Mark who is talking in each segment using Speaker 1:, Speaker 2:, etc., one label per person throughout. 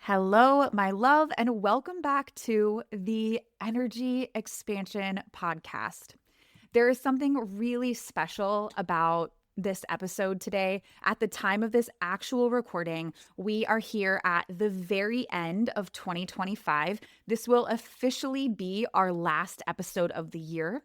Speaker 1: Hello, my love, and welcome back to the Energy Expansion Podcast. There is something really special about this episode today. At the time of this actual recording, we are here at the very end of 2025. This will officially be our last episode of the year.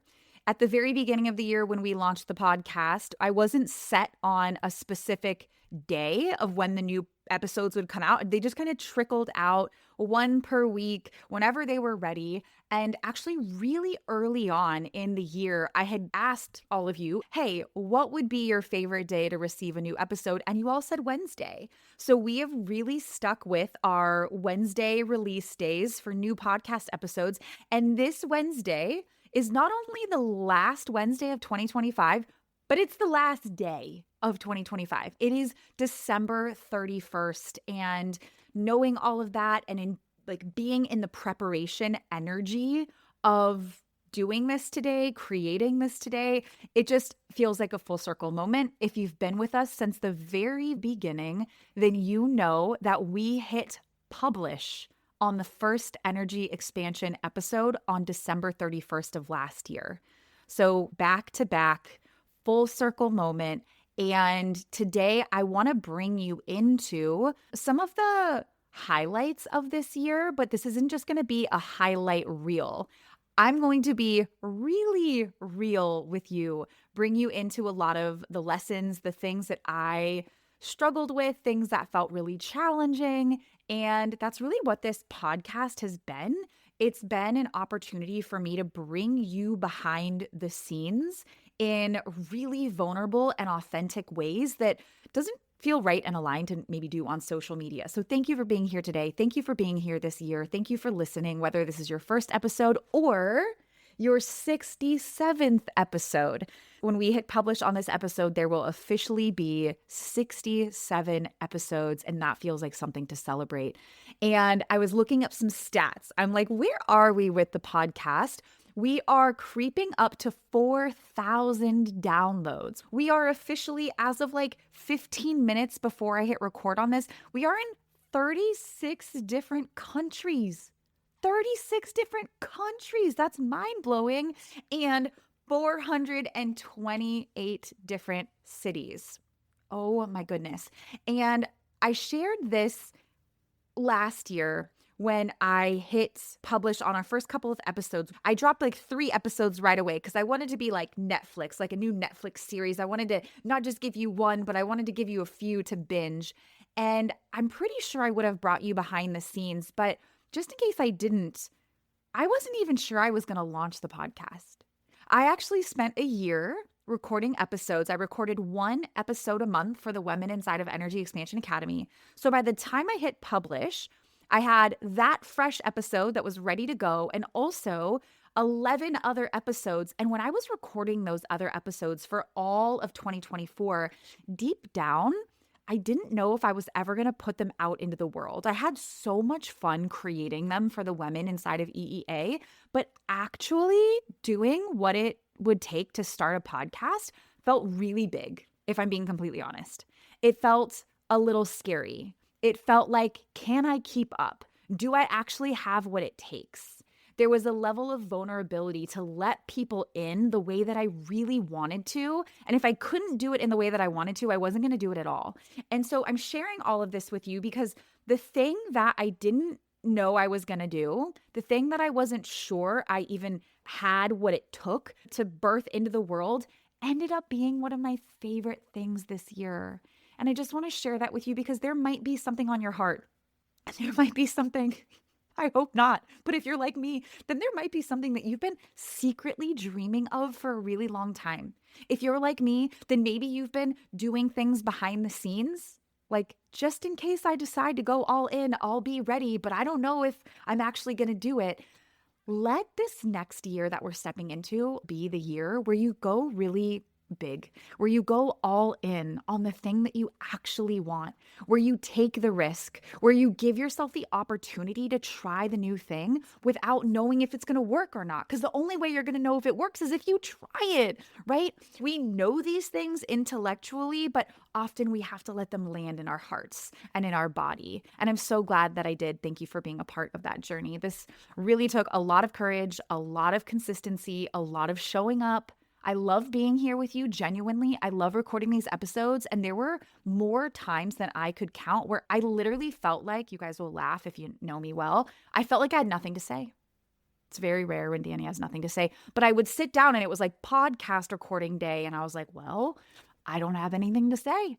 Speaker 1: At the very beginning of the year, when we launched the podcast, I wasn't set on a specific day of when the new episodes would come out. They just kind of trickled out one per week whenever they were ready. And actually, really early on in the year, I had asked all of you, hey, what would be your favorite day to receive a new episode? And you all said Wednesday. So we have really stuck with our Wednesday release days for new podcast episodes. And this Wednesday is not only the last Wednesday of 2025, but it's the last day of 2025. It is December 31st. And knowing all of that and being in the preparation energy of doing this today, creating this today, it just feels like a full circle moment. If you've been with us since the very beginning, then you know that we hit publish on the first Energy Expansion episode on December 31st of last year. So back to back, full circle moment. And today I want to bring you into some of the highlights of this year, but this isn't just going to be a highlight reel. I'm going to be really real with you, bring you into a lot of the lessons, the things that I struggled with, things that felt really challenging. And that's really what this podcast has been. It's been an opportunity for me to bring you behind the scenes in really vulnerable and authentic ways that doesn't feel right and aligned to maybe do on social media. So thank you for being here today. Thank you for being here this year. Thank you for listening, whether this is your first episode or your 67th episode. When we hit publish on this episode, there will officially be 67 episodes, and that feels like something to celebrate. And I was looking up some stats. I'm like, where are we with the podcast? We are creeping up to 4,000 downloads. We are officially, as of 15 minutes before I hit record on this, we are in 36 different countries. 36 different countries. That's mind-blowing. And 428 different cities. Oh my goodness. And I shared this last year when I hit publish on our first couple of episodes. I dropped 3 episodes right away because I wanted to be like Netflix, like a new Netflix series. I wanted to not just give you one, but I wanted to give you a few to binge. And I'm pretty sure I would have brought you behind the scenes, but just in case I didn't, I wasn't even sure I was going to launch the podcast. I actually spent a year recording episodes. I recorded 1 episode a month for the Women Inside of Energy Expansion Academy. So by the time I hit publish, I had that fresh episode that was ready to go and also 11 other episodes. And when I was recording those other episodes for all of 2024, deep down, I didn't know if I was ever going to put them out into the world. I had so much fun creating them for the women inside of EEA, but actually doing what it would take to start a podcast felt really big, if I'm being completely honest. It felt a little scary. It felt like, can I keep up? Do I actually have what it takes? There was a level of vulnerability to let people in the way that I really wanted to. And if I couldn't do it in the way that I wanted to, I wasn't going to do it at all. And so I'm sharing all of this with you because the thing that I didn't know I was going to do, the thing that I wasn't sure I even had what it took to birth into the world, ended up being one of my favorite things this year. And I just want to share that with you because there might be something on your heart. There might be something, I hope not, but if you're like me, then there might be something that you've been secretly dreaming of for a really long time. If you're like me, then maybe you've been doing things behind the scenes. Like, just in case I decide to go all in, I'll be ready, but I don't know if I'm actually going to do it. Let this next year that we're stepping into be the year where you go really big, where you go all in on the thing that you actually want, where you take the risk, where you give yourself the opportunity to try the new thing without knowing if it's going to work or not. Because the only way you're going to know if it works is if you try it, right? We know these things intellectually, but often we have to let them land in our hearts and in our body. And I'm so glad that I did. Thank you for being a part of that journey. This really took a lot of courage, a lot of consistency, a lot of showing up. I love being here with you, genuinely. I love recording these episodes. And there were more times than I could count where I literally felt like, you guys will laugh if you know me well, I felt like I had nothing to say. It's very rare when Dani has nothing to say. But I would sit down and it was like podcast recording day. And I was like, well, I don't have anything to say.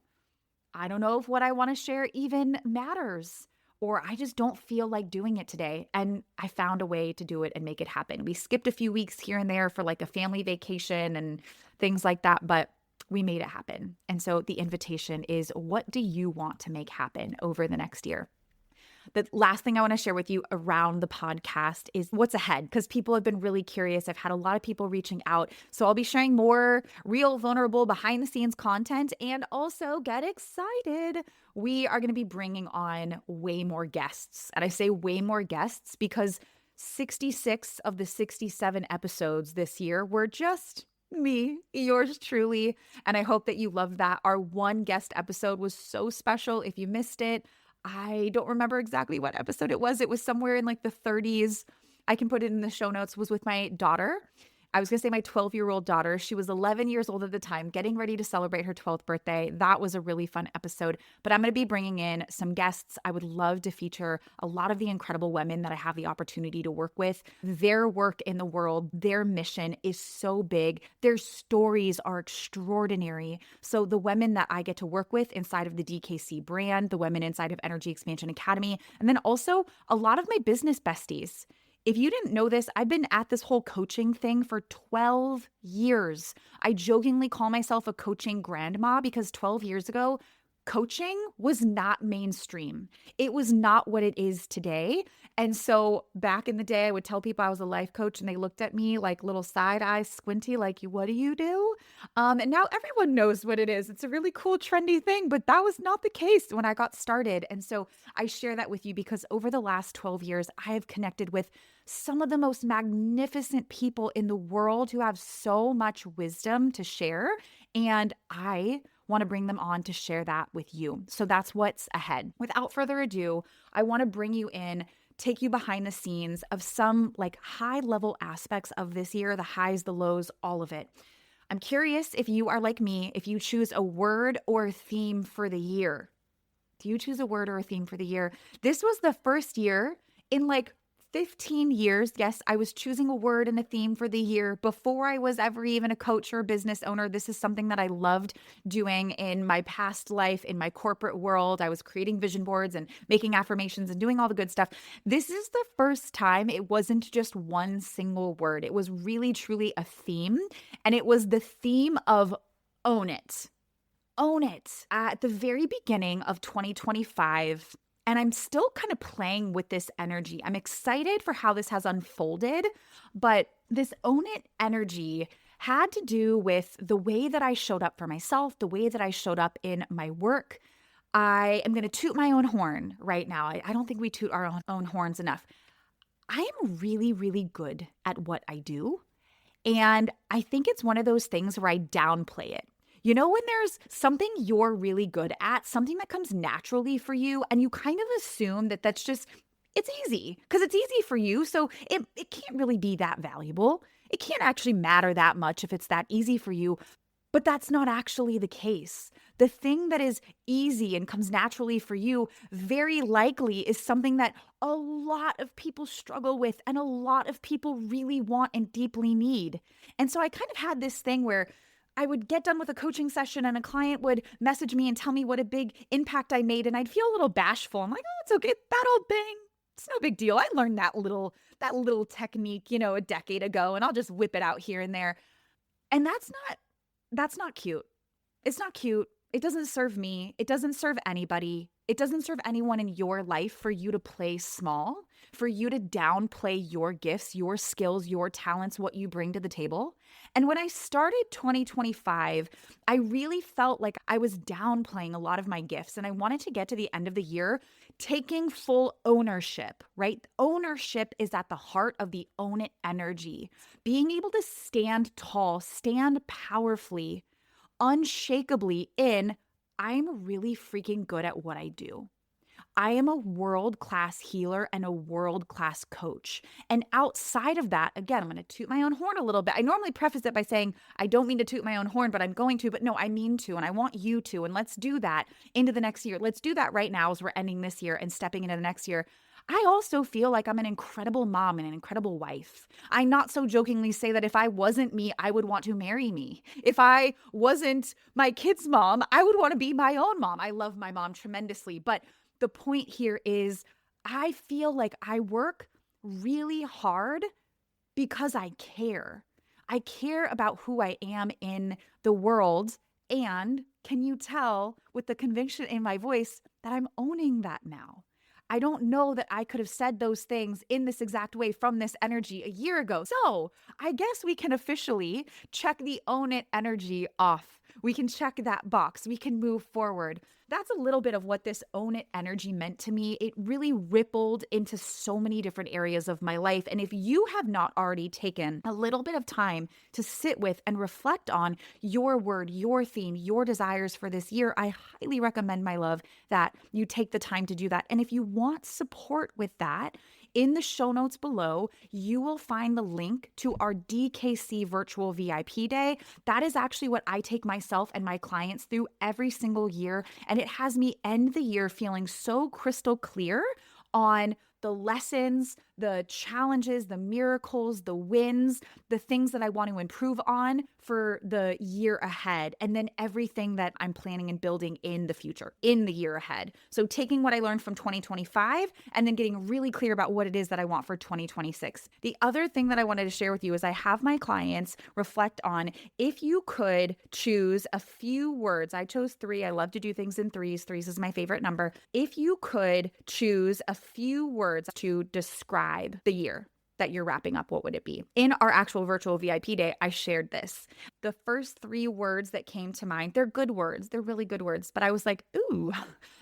Speaker 1: I don't know if what I want to share even matters, or I just don't feel like doing it today. And I found a way to do it and make it happen. We skipped a few weeks here and there for like a family vacation and things like that, but we made it happen. And so the invitation is, what do you want to make happen over the next year? The last thing I want to share with you around the podcast is what's ahead, because people have been really curious. I've had a lot of people reaching out. So I'll be sharing more real, vulnerable, behind the scenes content, and also get excited. We are going to be bringing on way more guests. And I say way more guests because 66 of the 67 episodes this year were just me, yours truly. And I hope that you loved that. Our one guest episode was so special. If you missed it, I don't remember exactly what episode it was. It was somewhere in like the 30s. I can put it in the show notes. It was with my daughter. I was going to say my 12-year-old daughter. She was 11 years old at the time, getting ready to celebrate her 12th birthday. That was a really fun episode. But I'm going to be bringing in some guests. I would love to feature a lot of the incredible women that I have the opportunity to work with. Their work in the world, their mission is so big. Their stories are extraordinary. So the women that I get to work with inside of the DKC brand, the women inside of Energy Expansion Academy, and then also a lot of my business besties. If you didn't know this, I've been at this whole coaching thing for 12 years. I jokingly call myself a coaching grandma because 12 years ago, coaching was not mainstream. It was not what it is today. And so back in the day, I would tell people I was a life coach and they looked at me like little side eye squinty, like, what do you do? And now everyone knows what it is. It's a really cool, trendy thing, but that was not the case when I got started. And so I share that with you because over the last 12 years, I have connected with some of the most magnificent people in the world who have so much wisdom to share. And I want to bring them on to share that with you. So that's what's ahead. Without further ado, I want to bring you in, take you behind the scenes of some like high level aspects of this year, the highs, the lows, all of it. I'm curious if you are like me, if you choose a word or a theme for the year. Do you choose a word or a theme for the year? This was the first year in like 15 years, yes, I was choosing a word and a theme for the year before I was ever even a coach or a business owner. This is something that I loved doing in my past life, in my corporate world. I was creating vision boards and making affirmations and doing all the good stuff. This is the first time it wasn't just one single word. It was really, truly a theme. And it was the theme of own it. Own it. At the very beginning of 2025, and I'm still kind of playing with this energy. I'm excited for how this has unfolded, but this own it energy had to do with the way that I showed up for myself, the way that I showed up in my work. I am going to toot my own horn right now. I don't think we toot our own horns enough. I am really, really good at what I do. And I think it's one of those things where I downplay it. You know, when there's something you're really good at, something that comes naturally for you, and you kind of assume that that's just, it's easy because it's easy for you. So it can't really be that valuable. It can't actually matter that much if it's that easy for you. But that's not actually the case. The thing that is easy and comes naturally for you very likely is something that a lot of people struggle with and a lot of people really want and deeply need. And so I kind of had this thing where I would get done with a coaching session and a client would message me and tell me what a big impact I made. And I'd feel a little bashful. I'm like, oh, it's okay. That old bang. It's no big deal. I learned that little technique, a decade ago, and I'll just whip it out here and there. And that's not cute. It's not cute. It doesn't serve me. It doesn't serve anybody. It doesn't serve anyone in your life for you to play small, for you to downplay your gifts, your skills, your talents, what you bring to the table. And when I started 2025, I really felt like I was downplaying a lot of my gifts. And I wanted to get to the end of the year taking full ownership, right? Ownership is at the heart of the own it energy. Being able to stand tall, stand powerfully, unshakably in, I'm really freaking good at what I do. I am a world-class healer and a world-class coach. And outside of that, again, I'm going to toot my own horn a little bit. I normally preface it by saying, I don't mean to toot my own horn, but I'm going to. But no, I mean to, and I want you to. And let's do that into the next year. Let's do that right now as we're ending this year and stepping into the next year. I also feel like I'm an incredible mom and an incredible wife. I not so jokingly say that if I wasn't me, I would want to marry me. If I wasn't my kid's mom, I would want to be my own mom. I love my mom tremendously. But the point here is I feel like I work really hard because I care. I care about who I am in the world. And can you tell with the conviction in my voice that I'm owning that now? I don't know that I could have said those things in this exact way from this energy a year ago. So I guess we can officially check the own it energy off. We can check that box. We can move forward. That's a little bit of what this own it energy meant to me. It really rippled into so many different areas of my life. And if you have not already taken a little bit of time to sit with and reflect on your word, your theme, your desires for this year, I highly recommend, my love, that you take the time to do that. And if you want support with that, in the show notes below, you will find the link to our DKC virtual VIP day. That is actually what I take myself and my clients through every single year. And it has me end the year feeling so crystal clear on the lessons, the challenges, the miracles, the wins, the things that I want to improve on for the year ahead, and then everything that I'm planning and building in the future, in the year ahead. So taking what I learned from 2025 and then getting really clear about what it is that I want for 2026. The other thing that I wanted to share with you is I have my clients reflect on if you could choose a few words. I chose 3. I love to do things in threes. Threes is my favorite number. If you could choose a few words to describe the year that you're wrapping up, what would it be? In our actual virtual VIP day, I shared this. The first 3 words that came to mind, they're good words. They're really good words. But I was like, ooh,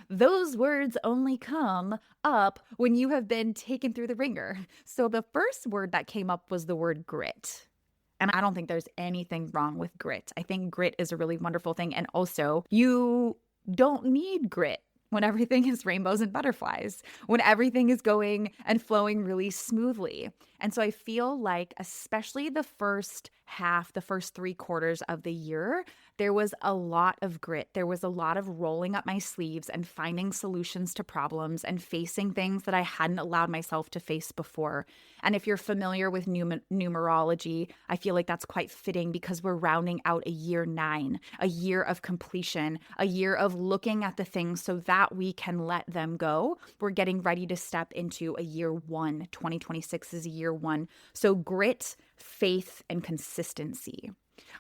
Speaker 1: those words only come up when you have been taken through the ringer. So the first word that came up was the word grit. And I don't think there's anything wrong with grit. I think grit is a really wonderful thing. And also, you don't need grit when everything is rainbows and butterflies, when everything is going and flowing really smoothly. And so I feel like, especially the first half, the first 3 quarters of the year, there was a lot of grit. There was a lot of rolling up my sleeves and finding solutions to problems and facing things that I hadn't allowed myself to face before. And if you're familiar with numerology, I feel like that's quite fitting because we're rounding out a year 9, a year of completion, a year of looking at the things so that we can let them go. We're getting ready to step into a year 1. 2026 is a year 1. So grit, faith, and consistency.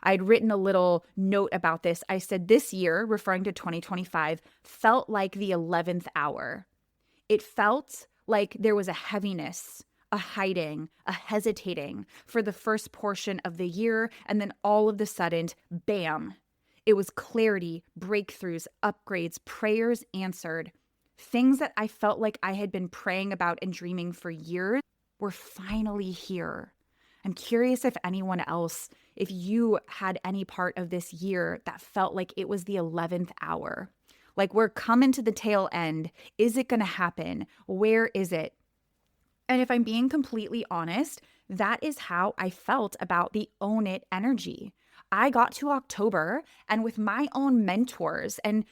Speaker 1: I'd written a little note about this. I said this year, referring to 2025, felt like the 11th hour. It felt like there was a heaviness, a hiding, a hesitating for the first portion of the year. And then all of the sudden, bam, it was clarity, breakthroughs, upgrades, prayers answered. Things that I felt like I had been praying about and dreaming for years were finally here. I'm curious if anyone else, if you had any part of this year that felt like it was the 11th hour. Like we're coming to the tail end. Is it going to happen? Where is it? And if I'm being completely honest, that is how I felt about the own it energy. I got to October and with my own mentors, and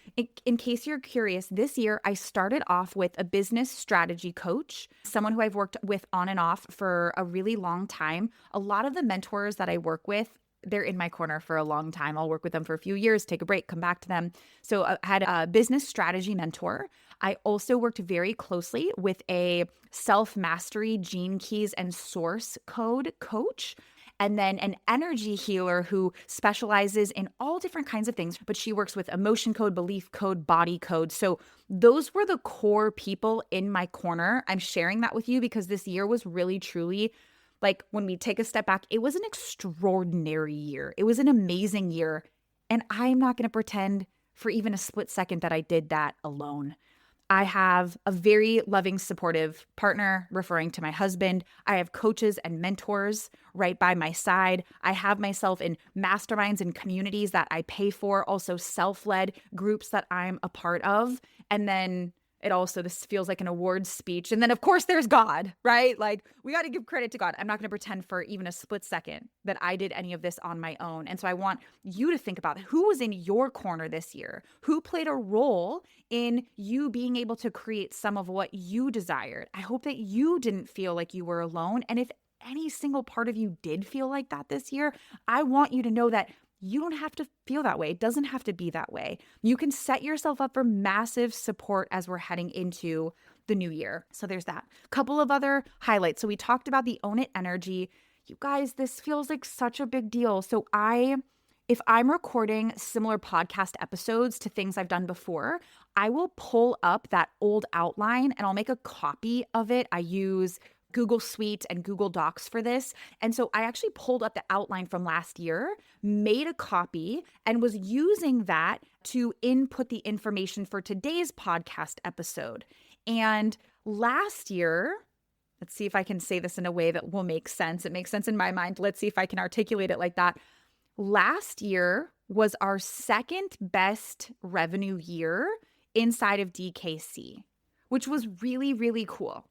Speaker 1: in case you're curious, this year I started off with a business strategy coach, someone who I've worked with on and off for a really long time. A lot of the mentors that I work with, they're in my corner for a long time. I'll work with them for a few years, take a break, come back to them. So I had a business strategy mentor. I also worked very closely with a self-mastery, gene keys, and source code coach. and then an energy healer who specializes in all different kinds of things, but she works with emotion code, belief code, body code. So those were the core people in my corner. I'm sharing that with you because this year was really, truly, like, when we take a step back, it was an extraordinary year. It was an amazing year. And I'm not going to pretend for even a split second that I did that alone. I have a very loving, supportive partner, referring to my husband. I have coaches and mentors right by my side. I have myself in masterminds and communities that I pay for, also self-led groups that I'm a part of. And then this feels like an awards speech. And then, of course, there's God, right? Like, we got to give credit to God. I'm not going to pretend for even a split second that I did any of this on my own. And so I want you to think about who was in your corner this year, who played a role in you being able to create some of what you desired. I hope that you didn't feel like you were alone. And if any single part of you did feel like that this year, I want you to know that you don't have to feel that way. It doesn't have to be that way. You can set yourself up for massive support as we're heading into the new year. So there's that. Couple of other highlights. So we talked about the Own It energy. You guys, this feels like such a big deal. So if I'm recording similar podcast episodes to things I've done before, I will pull up that old outline and I'll make a copy of it. I use Google Suite and Google Docs for this. And so I actually pulled up the outline from last year, made a copy, and was using that to input the information for today's podcast episode. And last year, let's see if I can say this in a way that will make sense. It makes sense in my mind. Let's see if I can articulate it like that. Last year was our second best revenue year inside of DKC, which was really, really cool.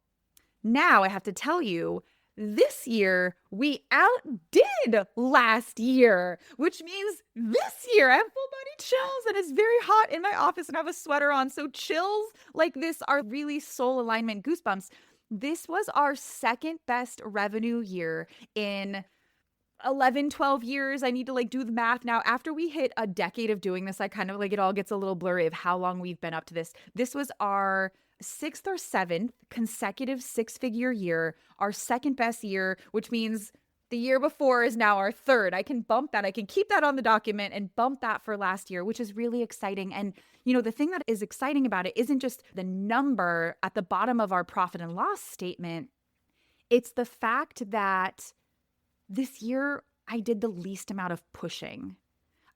Speaker 1: Now I have to tell you, this year we outdid last year, which means this year I have full body chills and it's very hot in my office and I have a sweater on. So chills like this are really soul alignment goosebumps. This was our second best revenue year in 11, 12 years. I need to do the math now. After we hit a decade of doing this, I kind of it all gets a little blurry of how long we've been up to this. This was our 6th or 7th consecutive 6-figure year, our second best year, which means the year before is now our third. I can bump that. I can keep that on the document and bump that for last year, which is really exciting. And, the thing that is exciting about it isn't just the number at the bottom of our profit and loss statement. It's the fact that this year I did the least amount of pushing.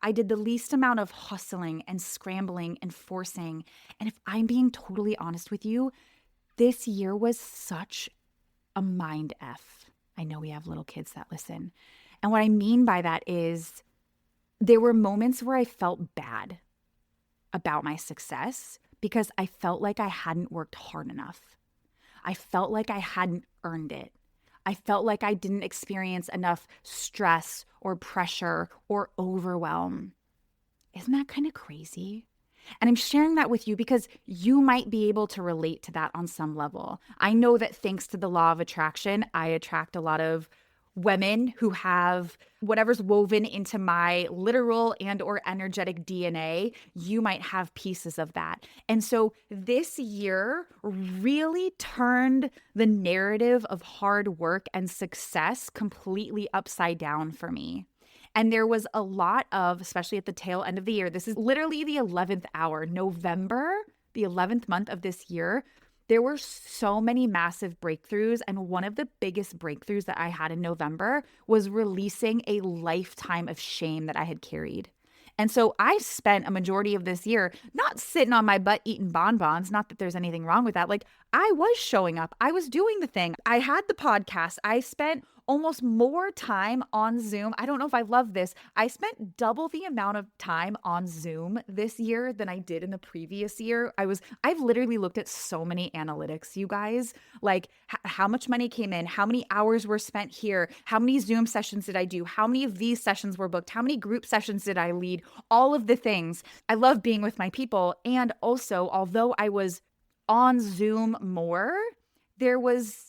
Speaker 1: I did the least amount of hustling and scrambling and forcing. And if I'm being totally honest with you, this year was such a mind F. I know we have little kids that listen. And what I mean by that is there were moments where I felt bad about my success because I felt like I hadn't worked hard enough. I felt like I hadn't earned it. I felt like I didn't experience enough stress or pressure or overwhelm. Isn't that kind of crazy? And I'm sharing that with you because you might be able to relate to that on some level. I know that thanks to the law of attraction, I attract a lot of women who have whatever's woven into my literal and or energetic DNA. You might have pieces of that. And so this year really turned the narrative of hard work and success completely upside down for me. And there was a lot of, especially at the tail end of the year, this is literally the 11th hour, November, the 11th month of this year, there were so many massive breakthroughs. And one of the biggest breakthroughs that I had in November was releasing a lifetime of shame that I had carried. And so I spent a majority of this year not sitting on my butt eating bonbons, not that there's anything wrong with that. I was showing up. I was doing the thing. I had the podcast. I spent almost more time on Zoom. I don't know if I love this. I spent double the amount of time on Zoom this year than I did in the previous year. I've literally looked at so many analytics, you guys, how much money came in, how many hours were spent here, how many Zoom sessions did I do, how many of these sessions were booked, how many group sessions did I lead, all of the things. I love being with my people. And also, although I was on Zoom more, there was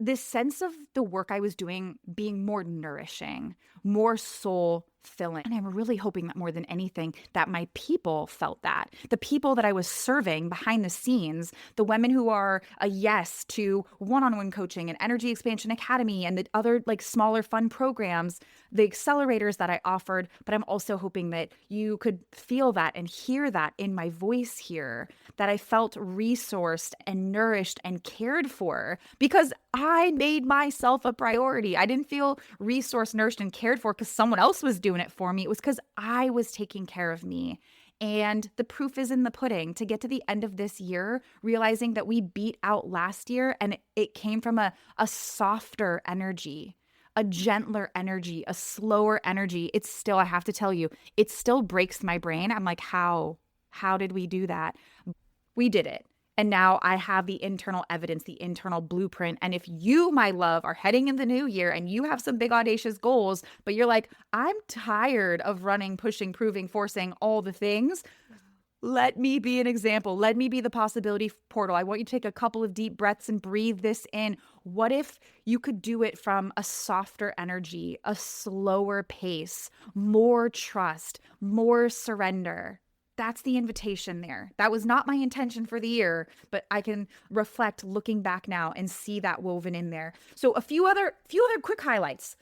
Speaker 1: this sense of the work I was doing being more nourishing, more soul fulfilling. And I'm really hoping that more than anything, that my people felt that. The people that I was serving behind the scenes, the women who are a yes to one-on-one coaching and Energy Expansion Academy and the other like smaller fun programs, the accelerators that I offered. But I'm also hoping that you could feel that and hear that in my voice here, that I felt resourced and nourished and cared for because I made myself a priority. I didn't feel resourced, nourished, and cared for because someone else was doing it for me. It was because I was taking care of me. And the proof is in the pudding to get to the end of this year, realizing that we beat out last year and it came from a softer energy, a gentler energy, a slower energy. It's still, I have to tell you, it still breaks my brain. I'm like, how did we do that? We did it. And now I have the internal evidence, the internal blueprint. And if you, my love, are heading in the new year and you have some big audacious goals, but you're like, I'm tired of running, pushing, proving, forcing all the things, let me be an example. Let me be the possibility portal. I want you to take a couple of deep breaths and breathe this in. What if you could do it from a softer energy, a slower pace, more trust, more surrender? That's the invitation there. That was not my intention for the year, but I can reflect looking back now and see that woven in there. So a few other quick highlights.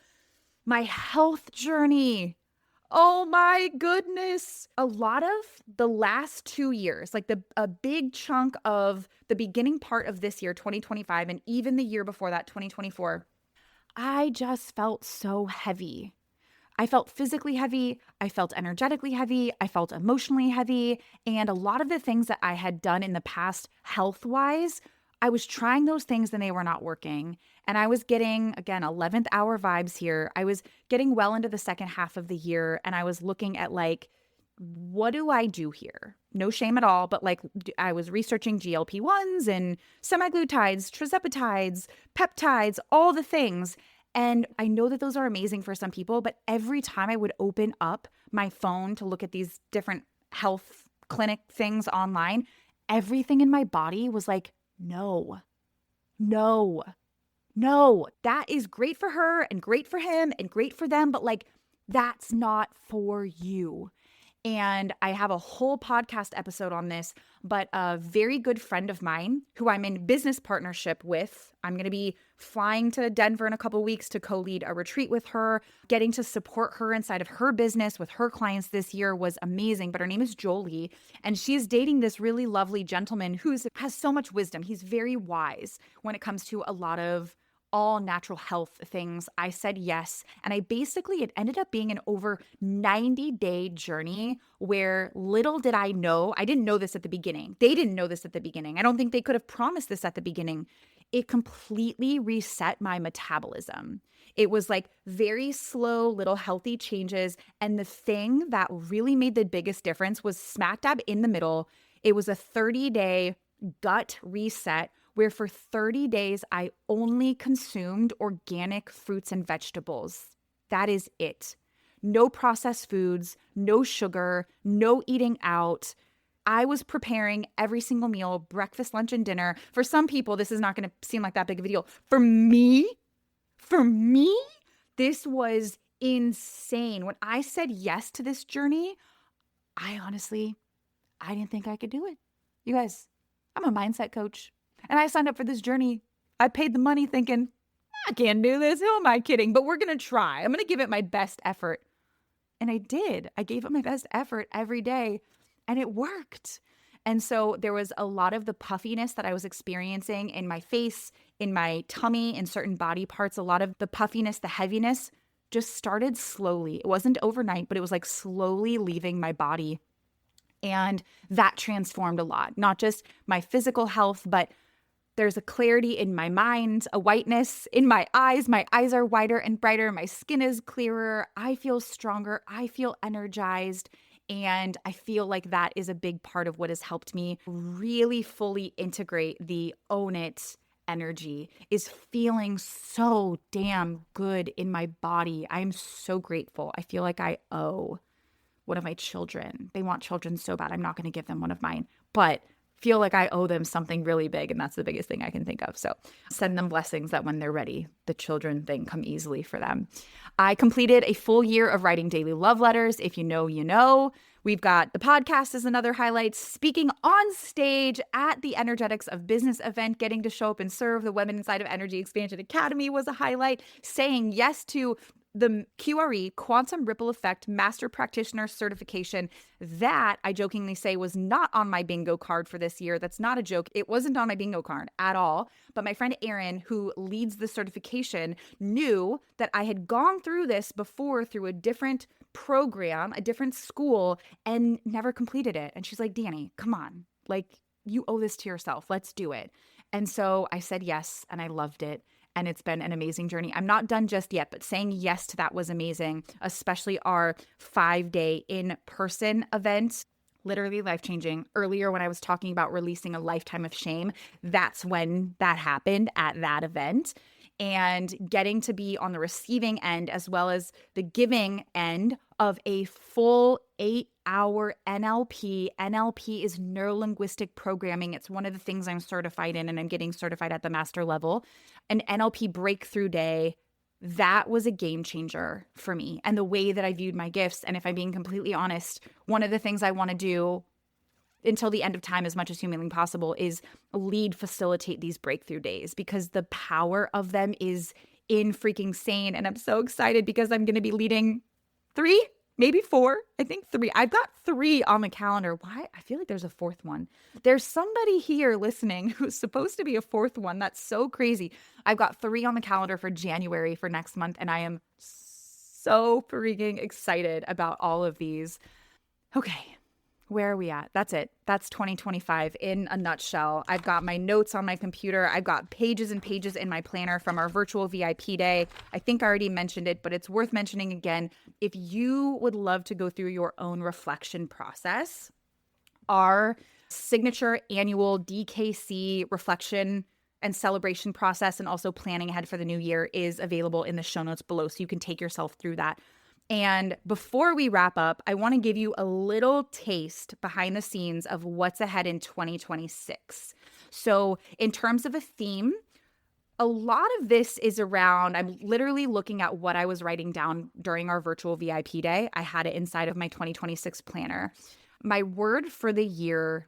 Speaker 1: My health journey. Oh my goodness. A lot of the last 2 years, like a big chunk of the beginning part of this year, 2025, and even the year before that, 2024, I just felt so heavy. I felt physically heavy, I felt energetically heavy, I felt emotionally heavy, and a lot of the things that I had done in the past health-wise, I was trying those things and they were not working. And I was getting, again, 11th hour vibes here. I was getting well into the second half of the year and I was looking at like, what do I do here? No shame at all, but like I was researching GLP-1s and semaglutides, tirzepatides, peptides, all the things. And I know that those are amazing for some people, but every time I would open up my phone to look at these different health clinic things online, everything in my body was like, no, that is great for her and great for him and great for them, but like, that's not for you. And I have a whole podcast episode on this, but a very good friend of mine who I'm in business partnership with, I'm going to be flying to Denver in a couple weeks to co-lead a retreat with her. Getting to support her inside of her business with her clients this year was amazing. But her name is Jolie, and she's dating this really lovely gentleman who has so much wisdom. He's very wise when it comes to a lot of all natural health things. I said yes. And it ended up being an over 90-day journey where little did I know, I didn't know this at the beginning. They didn't know this at the beginning. I don't think they could have promised this at the beginning. It completely reset my metabolism. It was like very slow, little healthy changes. And the thing that really made the biggest difference was smack dab in the middle. It was a 30-day gut reset where for 30 days, I only consumed organic fruits and vegetables. That is it. No processed foods, no sugar, no eating out. I was preparing every single meal, breakfast, lunch, and dinner. For some people, this is not going to seem like that big of a deal. For me, this was insane. When I said yes to this journey, I didn't think I could do it. You guys, I'm a mindset coach. And I signed up for this journey. I paid the money thinking, I can't do this. Who am I kidding? But we're going to try. I'm going to give it my best effort. And I did. I gave it my best effort every day. And it worked. And so there was a lot of the puffiness that I was experiencing in my face, in my tummy, in certain body parts. A lot of the puffiness, the heaviness just started slowly. It wasn't overnight, but it was like slowly leaving my body. And that transformed a lot. Not just my physical health, but there's a clarity in my mind, a whiteness in my eyes. My eyes are whiter and brighter. My skin is clearer. I feel stronger. I feel energized. And I feel like that is a big part of what has helped me really fully integrate the own it energy, is feeling so damn good in my body. I'm so grateful. I feel like I owe one of my children. They want children so bad. I'm not going to give them one of mine. But feel like I owe them something really big, and that's the biggest thing I can think of. So send them blessings that when they're ready, the children thing come easily for them. I completed a full year of writing daily love letters. If you know, you know. We've got the podcast as another highlight, speaking on stage at the Energetics of Business event, getting to show up and serve. The Women Inside of Energy Expansion Academy was a highlight, saying yes to the QRE, Quantum Ripple Effect Master Practitioner certification. That, I jokingly say, was not on my bingo card for this year. That's not a joke. It wasn't on my bingo card at all. But my friend Erin, who leads the certification, knew that I had gone through this before through a different program, a different school, and never completed it. And she's like, Dani, come on. Like, you owe this to yourself. Let's do it. And so I said yes, and I loved it. And it's been an amazing journey. I'm not done just yet, but saying yes to that was amazing, especially our 5-day in-person event. Literally life-changing. Earlier, when I was talking about releasing a lifetime of shame, that's when that happened at that event. And getting to be on the receiving end as well as the giving end of a full 8-hour NLP. NLP is neuro-linguistic programming. It's one of the things I'm certified in, and I'm getting certified at the master level. An NLP breakthrough day, that was a game changer for me and the way that I viewed my gifts. And if I'm being completely honest, one of the things I want to do until the end of time as much as humanly possible is facilitate these breakthrough days, because the power of them is in freaking sane. And I'm so excited because I'm going to be leading 3, maybe 4. I think 3. I've got 3 on the calendar. Why? I feel like there's a 4th one. There's somebody here listening who's supposed to be a 4th one. That's so crazy. I've got 3 on the calendar for January for next month. And I am so freaking excited about all of these. Okay. Where are we at? That's it. That's 2025 in a nutshell. I've got my notes on my computer. I've got pages and pages in my planner from our virtual VIP day. I think I already mentioned it, but it's worth mentioning again. If you would love to go through your own reflection process, our signature annual DKC reflection and celebration process, and also planning ahead for the new year, is available in the show notes below, so you can take yourself through that. And before we wrap up, I want to give you a little taste behind the scenes of what's ahead in 2026. So in terms of a theme, a lot of this is around, I'm literally looking at what I was writing down during our virtual VIP day. I had it inside of my 2026 planner. My word for the year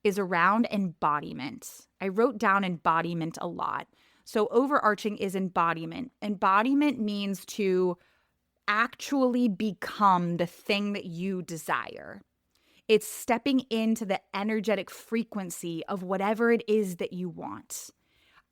Speaker 1: is around embodiment. I wrote down embodiment a lot. So overarching is embodiment. Embodiment means to actually become the thing that you desire. It's stepping into the energetic frequency of whatever it is that you want.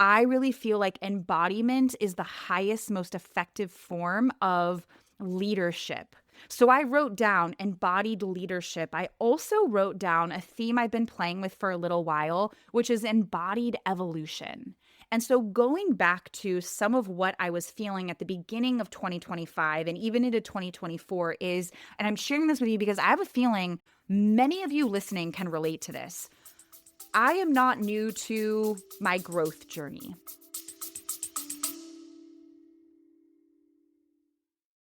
Speaker 1: I really feel like embodiment is the highest, most effective form of leadership. So I wrote down embodied leadership. I also wrote down a theme I've been playing with for a little while, which is embodied evolution. And so going back to some of what I was feeling at the beginning of 2025 and even into 2024 is, and I'm sharing this with you because I have a feeling many of you listening can relate to this. I am not new to my growth journey.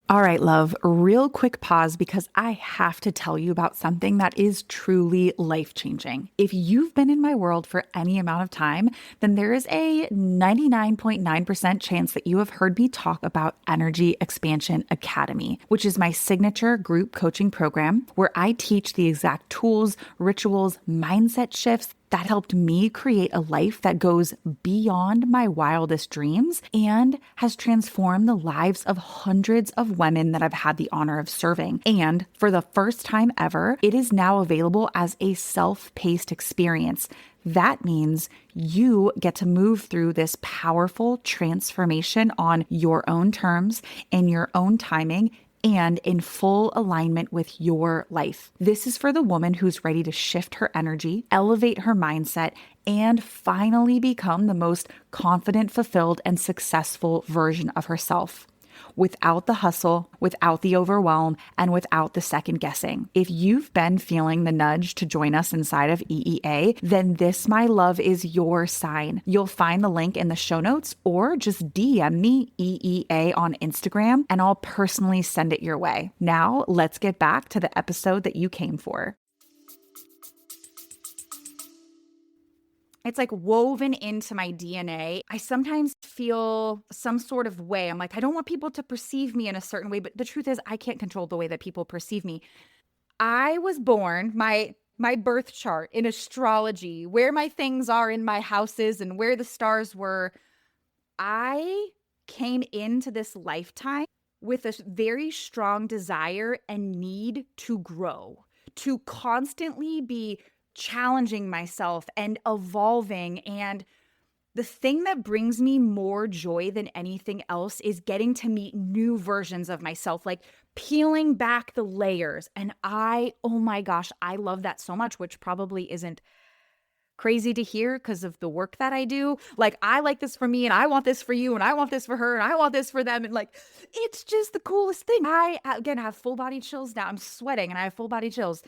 Speaker 1: All right, love, real quick pause because I have to tell you about something that is truly life-changing. If you've been in my world for any amount of time, then there is a 99.9% chance that you have heard me talk about Energy Expansion Academy, which is my signature group coaching program where I teach the exact tools, rituals, mindset shifts that helped me create a life that goes beyond my wildest dreams and has transformed the lives of hundreds of women that I've had the honor of serving. And for the first time ever, it is now available as a self-paced experience. That means you get to move through this powerful transformation on your own terms, in your own timing, and in full alignment with your life. This is for the woman who's ready to shift her energy, elevate her mindset, and finally become the most confident, fulfilled, and successful version of herself. Without the hustle, without the overwhelm, and without the second guessing. If you've been feeling the nudge to join us inside of EEA, then this, my love, is your sign. You'll find the link in the show notes or just DM me EEA on Instagram and I'll personally send it your way. Now, let's get back to the episode that you came for. It's like woven into my DNA. I sometimes feel some sort of way. I'm like, I don't want people to perceive me in a certain way, but the truth is I can't control the way that people perceive me. I was born, my birth chart in astrology, where my things are in my houses and where the stars were. I came into this lifetime with a very strong desire and need to grow, to constantly be challenging myself and evolving. And the thing that brings me more joy than anything else is getting to meet new versions of myself, like peeling back the layers. And oh my gosh, I love that so much, which probably isn't crazy to hear because of the work that I do. Like, I like this for me, and I want this for you, and I want this for her, and I want this for them. And like, it's just the coolest thing. I, again, have full body chills now. I'm sweating and I have full body chills.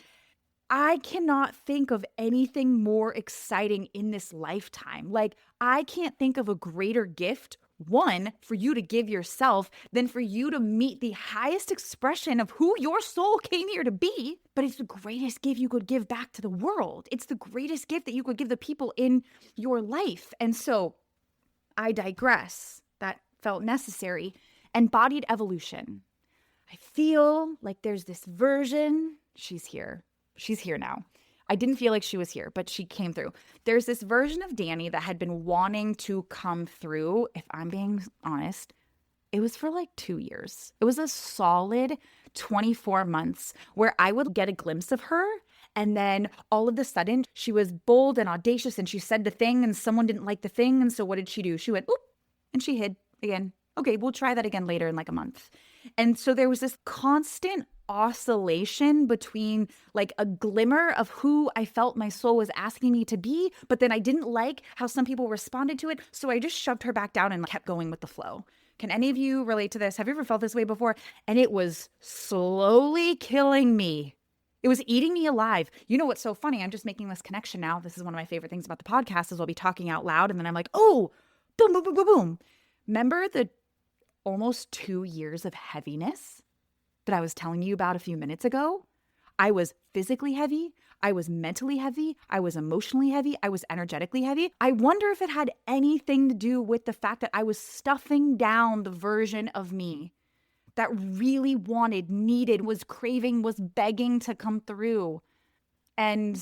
Speaker 1: I cannot think of anything more exciting in this lifetime. Like, I can't think of a greater gift, one, for you to give yourself than for you to meet the highest expression of who your soul came here to be. But it's the greatest gift you could give back to the world. It's the greatest gift that you could give the people in your life. And so I digress. That felt necessary. Embodied evolution. I feel like there's this version. She's here. She's here now. I didn't feel like she was here, but she came through. There's this version of Dani that had been wanting to come through. If I'm being honest, it was for like 2 years. It was a solid 24 months where I would get a glimpse of her. And then all of a sudden she was bold and audacious and she said the thing and someone didn't like the thing. And so what did she do? She went, oop, and she hid again. Okay, we'll try that again later in like a month. And so there was this constant oscillation between like a glimmer of who I felt my soul was asking me to be, but then I didn't like how some people responded to it. So I just shoved her back down and kept going with the flow. Can any of you relate to this? Have you ever felt this way before? And it was slowly killing me. It was eating me alive. You know what's so funny? I'm just making this connection now. This is one of my favorite things about the podcast is I'll be talking out loud and then I'm like, oh, boom, boom, boom, boom, boom. Remember the almost 2 years of heaviness that I was telling you about a few minutes ago? I was physically heavy. I was mentally heavy. I was emotionally heavy. I was energetically heavy. I wonder if it had anything to do with the fact that I was stuffing down the version of me that really wanted, needed, was craving, was begging to come through. And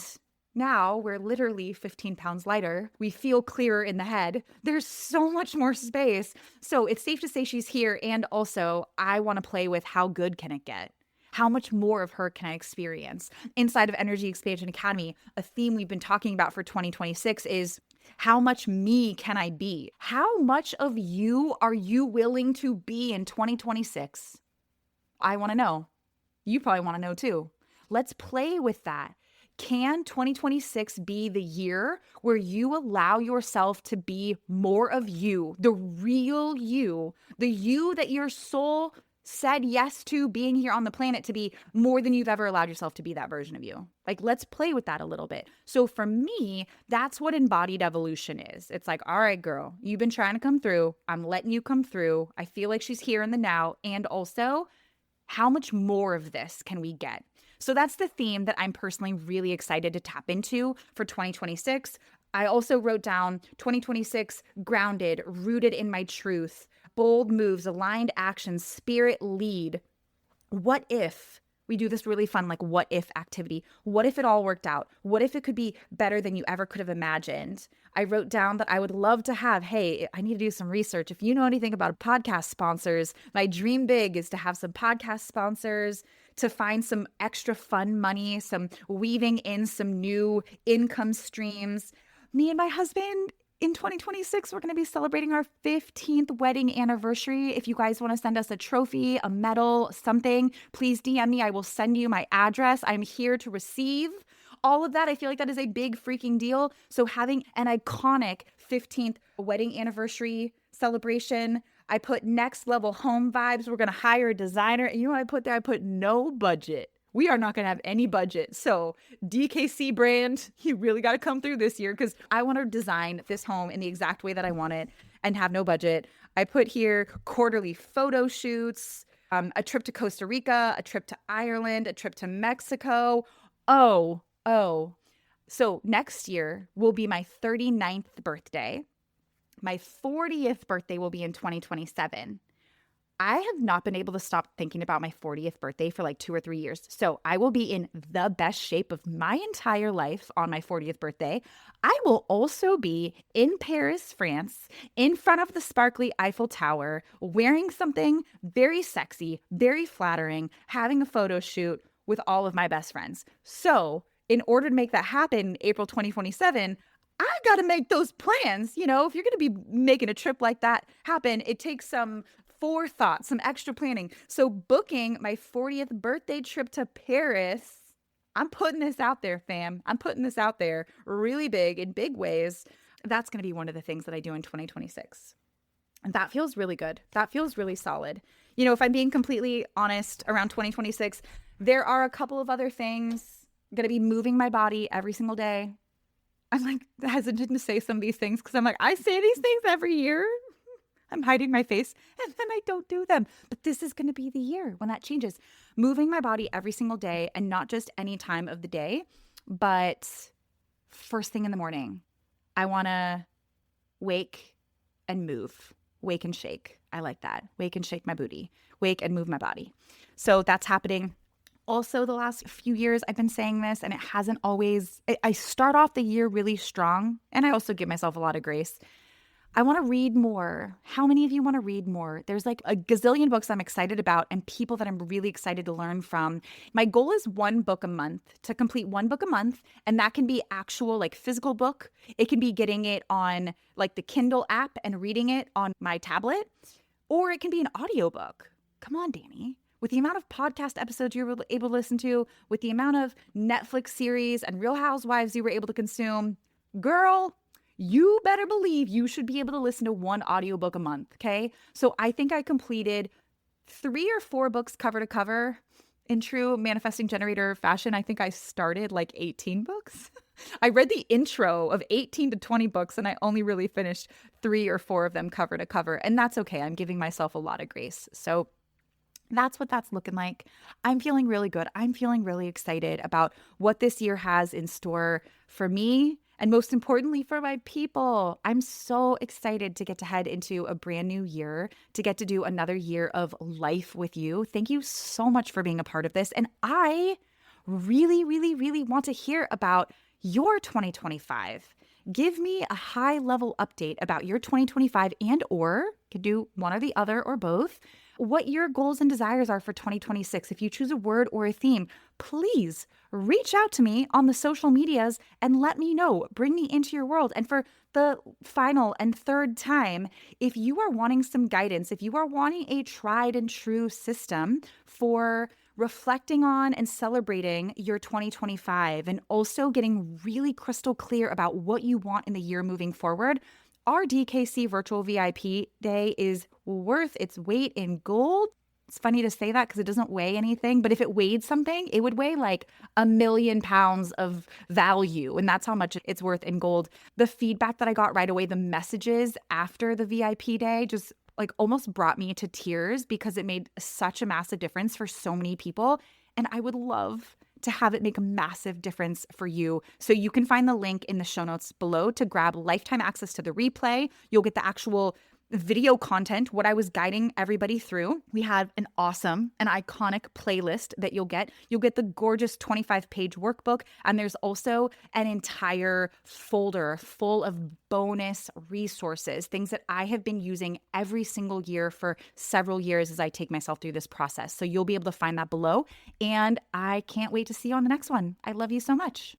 Speaker 1: now we're literally 15 pounds lighter. We feel clearer in the head. There's so much more space. So it's safe to say she's here. And also, I want to play with how good can it get? How much more of her can I experience? Inside of Energy Expansion Academy, a theme we've been talking about for 2026 is how much me can I be? How much of you are you willing to be in 2026? I want to know. You probably want to know too. Let's play with that. Can 2026 be the year where you allow yourself to be more of you, the real you, the you that your soul said yes to being here on the planet to be more than you've ever allowed yourself to be that version of you? Like, let's play with that a little bit. So for me, that's what embodied evolution is. It's like, all right, girl, you've been trying to come through. I'm letting you come through. I feel like she's here in the now. And also, how much more of this can we get? So that's the theme that I'm personally really excited to tap into for 2026. I also wrote down 2026 grounded, rooted in my truth, bold moves, aligned actions, spirit lead. What if we do this really fun, like what if activity? What if it all worked out? What if it could be better than you ever could have imagined? I wrote down that I would love to have, hey, I need to do some research. If you know anything about podcast sponsors, my dream big is to have some podcast sponsors, to find some extra fun money, some weaving in some new income streams. Me and my husband in 2026, we're going to be celebrating our 15th wedding anniversary. If you guys want to send us a trophy, a medal, something, please DM me. I will send you my address. I'm here to receive all of that. I feel like that is a big freaking deal. So having an iconic 15th wedding anniversary celebration, I put next level home vibes. We're going to hire a designer. And you know what I put there? I put no budget. We are not going to have any budget. So DKC brand, you really got to come through this year because I want to design this home in the exact way that I want it and have no budget. I put here quarterly photo shoots, a trip to Costa Rica, a trip to Ireland, a trip to Mexico. Oh, So next year will be my 39th birthday. My 40th birthday will be in 2027. I have not been able to stop thinking about my 40th birthday for like 2 or 3 years. So I will be in the best shape of my entire life on my 40th birthday. I will also be in Paris, France, in front of the sparkly Eiffel Tower, wearing something very sexy, very flattering, having a photo shoot with all of my best friends. So in order to make that happen, April 2027, I got to make those plans. You know, if you're going to be making a trip like that happen, it takes some forethought, some extra planning. So booking my 40th birthday trip to Paris, I'm putting this out there, fam. I'm putting this out there really big in big ways. That's going to be one of the things that I do in 2026. And that feels really good. That feels really solid. You know, if I'm being completely honest, around 2026, there are a couple of other things. I'm going to be moving my body every single day. I'm like hesitant to say some of these things because I'm like, I say these things every year. I'm hiding my face and then I don't do them. But this is going to be the year when that changes. Moving my body every single day, and not just any time of the day, but first thing in the morning. I want to wake and move, wake and shake. I like that. Wake and shake my booty, wake and move my body. So that's happening. Also, the last few years, I've been saying this, and it hasn't always, I start off the year really strong, and I also give myself a lot of grace. I want to read more. How many of you want to read more? There's like a gazillion books I'm excited about and people that I'm really excited to learn from. My goal is 1 book a month, to complete 1 book a month. And that can be actual like physical book. It can be getting it on like the Kindle app and reading it on my tablet, or it can be an audiobook. Come on, Dani. With the amount of podcast episodes you were able to listen to, with the amount of Netflix series and Real Housewives you were able to consume, girl, you better believe you should be able to listen to 1 audiobook a month, okay? So I think I completed 3 or 4 books cover to cover. In true manifesting generator fashion, I think I started like 18 books. I read the intro of 18 to 20 books and I only really finished 3 or 4 of them cover to cover. And that's okay. I'm giving myself a lot of grace. So that's what that's looking like. I'm feeling really good. I'm feeling really excited about what this year has in store for me, and most importantly, for my people. I'm so excited to get to head into a brand new year, to get to do another year of life with you. Thank you so much for being a part of this. And I really, really, really want to hear about your 2025. Give me a high level update about your 2025, and or could do one or the other or both. What your goals and desires are for 2026. If you choose a word or a theme, please reach out to me on the social medias and let me know. Bring me into your world. And for the final and third time, if you are wanting some guidance, if you are wanting a tried and true system for reflecting on and celebrating your 2025 and also getting really crystal clear about what you want in the year moving forward, our DKC virtual VIP day is worth its weight in gold. It's funny to say that because it doesn't weigh anything, but if it weighed something, it would weigh like 1,000,000 pounds of value. And that's how much it's worth in gold. The feedback that I got right away, the messages after the VIP day just like almost brought me to tears because it made such a massive difference for so many people. And I would love to have it make a massive difference for you. So you can find the link in the show notes below to grab lifetime access to the replay. You'll get the actual video content, what I was guiding everybody through. We have an awesome and iconic playlist that you'll get. You'll get the gorgeous 25-page workbook, and there's also an entire folder full of bonus resources, things that I have been using every single year for several years as I take myself through this process. So you'll be able to find that below, and I can't wait to see you on the next one. I love you so much.